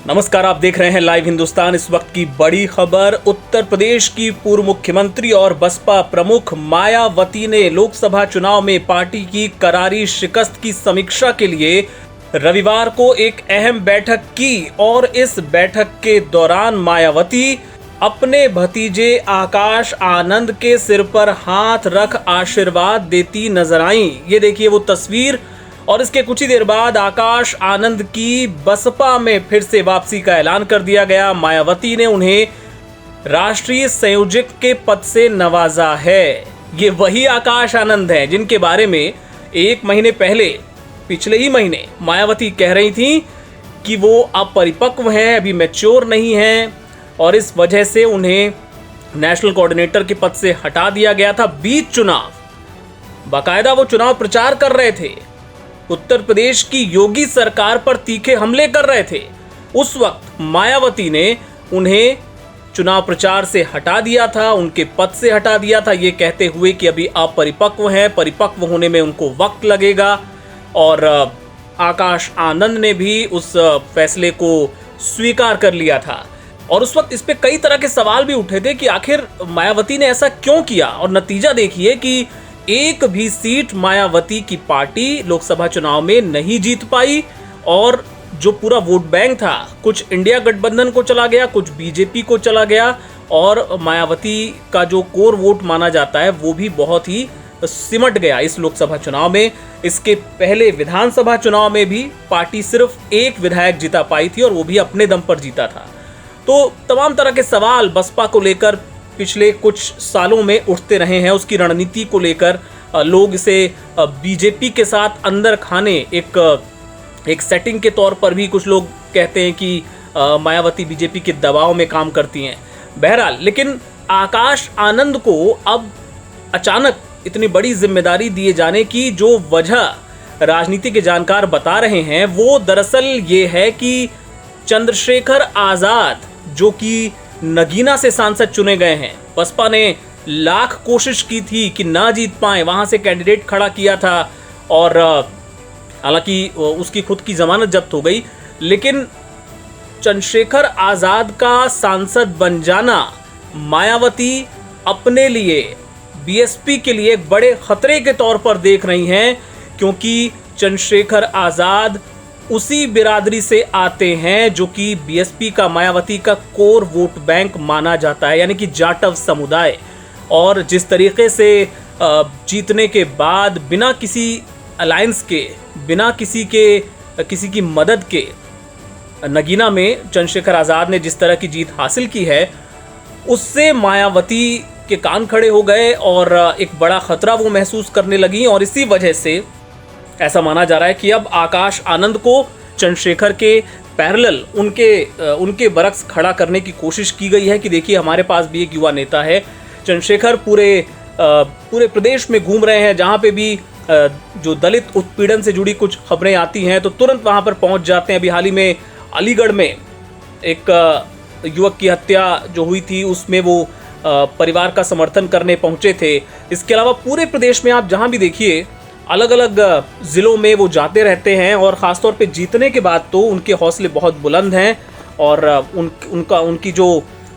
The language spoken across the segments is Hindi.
नमस्कार, आप देख रहे हैं लाइव हिंदुस्तान। इस वक्त की बड़ी खबर, उत्तर प्रदेश की पूर्व मुख्यमंत्री और बसपा प्रमुख मायावती ने लोकसभा चुनाव में पार्टी की करारी शिकस्त की समीक्षा के लिए रविवार को एक अहम बैठक की और इस बैठक के दौरान मायावती अपने भतीजे आकाश आनंद के सिर पर हाथ रख आशीर्वाद देती नजर आईं। ये देखिए वो तस्वीर। और इसके कुछ ही देर बाद आकाश आनंद की बसपा में फिर से वापसी का ऐलान कर दिया गया। मायावती ने उन्हें राष्ट्रीय संयोजक के पद से नवाजा है। ये वही आकाश आनंद हैं जिनके बारे में एक महीने पहले, पिछले ही महीने मायावती कह रही थी कि वो अपरिपक्व हैं, अभी मैच्योर नहीं हैं और इस वजह से उन्हें नेशनल कोऑर्डिनेटर के पद से हटा दिया गया था। बीच चुनाव बाकायदा वो चुनाव प्रचार कर रहे थे, उत्तर प्रदेश की योगी सरकार पर तीखे हमले कर रहे थे। उस वक्त मायावती ने उन्हें चुनाव प्रचार से हटा दिया था, उनके पद से हटा दिया था, ये कहते हुए कि अभी अपरिपक्व हैं, परिपक्व होने में उनको वक्त लगेगा। और आकाश आनंद ने भी उस फैसले को स्वीकार कर लिया था। और उस वक्त इस पे कई तरह के सवाल भी उठे थे कि आखिर मायावती ने ऐसा क्यों किया। और नतीजा देखिए कि एक भी सीट मायावती की पार्टी लोकसभा चुनाव में नहीं जीत पाई और जो पूरा वोट बैंक था, कुछ इंडिया गठबंधन को चला गया, कुछ बीजेपी को चला गया और मायावती का जो कोर वोट माना जाता है वो भी बहुत ही सिमट गया इस लोकसभा चुनाव में। इसके पहले विधानसभा चुनाव में भी पार्टी सिर्फ एक विधायक जीता पाई थी और वो भी अपने दम पर जीता था। तो तमाम तरह के सवाल बसपा को लेकर पिछले कुछ सालों में उठते रहे हैं। उसकी रणनीति को लेकर लोग इसे बीजेपी के साथ अंदर खाने एक सेटिंग के तौर पर भी कुछ लोग कहते हैं कि मायावती बीजेपी के दबाव में काम करती हैं। बहरहाल, लेकिन आकाश आनंद को अब अचानक इतनी बड़ी जिम्मेदारी दिए जाने की जो वजह राजनीति के जानकार बता रहे हैं वो दरअसल ये है कि चंद्रशेखर आजाद, जो कि नगीना से सांसद चुने गए हैं, बसपा ने लाख कोशिश की थी कि ना जीत पाए, वहां से कैंडिडेट खड़ा किया था और हालांकि उसकी खुद की जमानत जब्त हो गई, लेकिन चंद्रशेखर आजाद का सांसद बन जाना मायावती अपने लिए, बीएसपी के लिए एक बड़े खतरे के तौर पर देख रही हैं, क्योंकि चंद्रशेखर आजाद उसी बिरादरी से आते हैं जो कि बीएसपी का, मायावती का कोर वोट बैंक माना जाता है, यानी कि जाटव समुदाय। और जिस तरीके से जीतने के बाद बिना किसी अलायंस के, बिना किसी की मदद के नगीना में चंद्रशेखर आज़ाद ने जिस तरह की जीत हासिल की है, उससे मायावती के कान खड़े हो गए और एक बड़ा खतरा वो महसूस करने लगी। और इसी वजह से ऐसा माना जा रहा है कि अब आकाश आनंद को चंद्रशेखर के पैरेलल उनके बरक्स खड़ा करने की कोशिश की गई है कि देखिए हमारे पास भी एक युवा नेता है। चंद्रशेखर पूरे प्रदेश में घूम रहे हैं, जहाँ पे भी जो दलित उत्पीड़न से जुड़ी कुछ खबरें आती हैं तो तुरंत वहाँ पर पहुँच जाते हैं। अभी हाल ही में अलीगढ़ में एक युवक की हत्या जो हुई थी, उसमें वो परिवार का समर्थन करने पहुँचे थे। इसके अलावा पूरे प्रदेश में आप जहाँ भी देखिए, अलग अलग ज़िलों में वो जाते रहते हैं और ख़ासतौर पे जीतने के बाद तो उनके हौसले बहुत बुलंद हैं और उनकी जो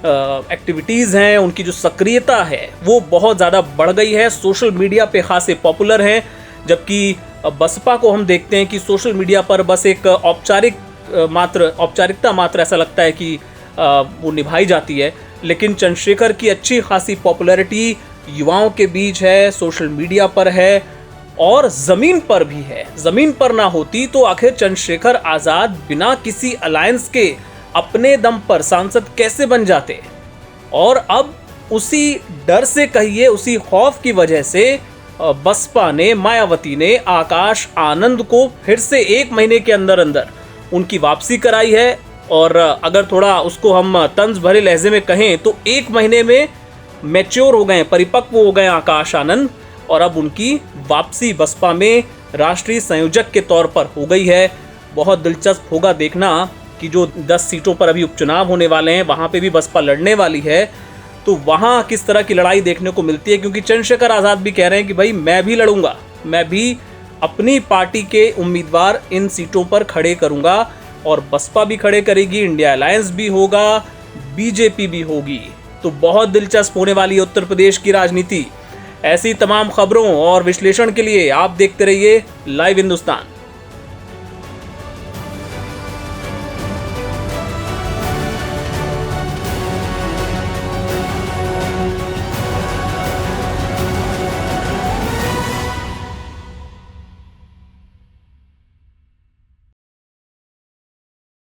एक्टिविटीज़ हैं, उनकी जो सक्रियता है वो बहुत ज़्यादा बढ़ गई है। सोशल मीडिया पे खासे पॉपुलर हैं, जबकि बसपा को हम देखते हैं कि सोशल मीडिया पर बस एक औपचारिकता मात्र ऐसा लगता है कि वो निभाई जाती है। लेकिन चंद्रशेखर की अच्छी खासी पॉपुलैरिटी युवाओं के बीच है, सोशल मीडिया पर है और ज़मीन पर भी है। ज़मीन पर ना होती तो आखिर चंद्रशेखर आज़ाद बिना किसी अलायंस के अपने दम पर सांसद कैसे बन जाते। और अब उसी डर से कहिए, उसी खौफ की वजह से बसपा ने, मायावती ने आकाश आनंद को फिर से एक महीने के अंदर अंदर उनकी वापसी कराई है। और अगर थोड़ा उसको हम तंज भरे लहजे में कहें तो एक महीने में मैच्योर हो गए, परिपक्व हो गए आकाश आनंद और अब उनकी वापसी बसपा में राष्ट्रीय संयोजक के तौर पर हो गई है। बहुत दिलचस्प होगा देखना कि जो 10 सीटों पर अभी उपचुनाव होने वाले हैं वहाँ पे भी बसपा लड़ने वाली है, तो वहाँ किस तरह की लड़ाई देखने को मिलती है। क्योंकि चंद्रशेखर आज़ाद भी कह रहे हैं कि भाई मैं भी लड़ूंगा, मैं भी अपनी पार्टी के उम्मीदवार इन सीटों पर खड़े करूंगा और बसपा भी खड़े करेगी, इंडिया अलायंस भी होगा, बीजेपी भी होगी। तो बहुत दिलचस्प होने वाली है उत्तर प्रदेश की राजनीति। ऐसी तमाम खबरों और विश्लेषण के लिए आप देखते रहिए लाइव हिंदुस्तान।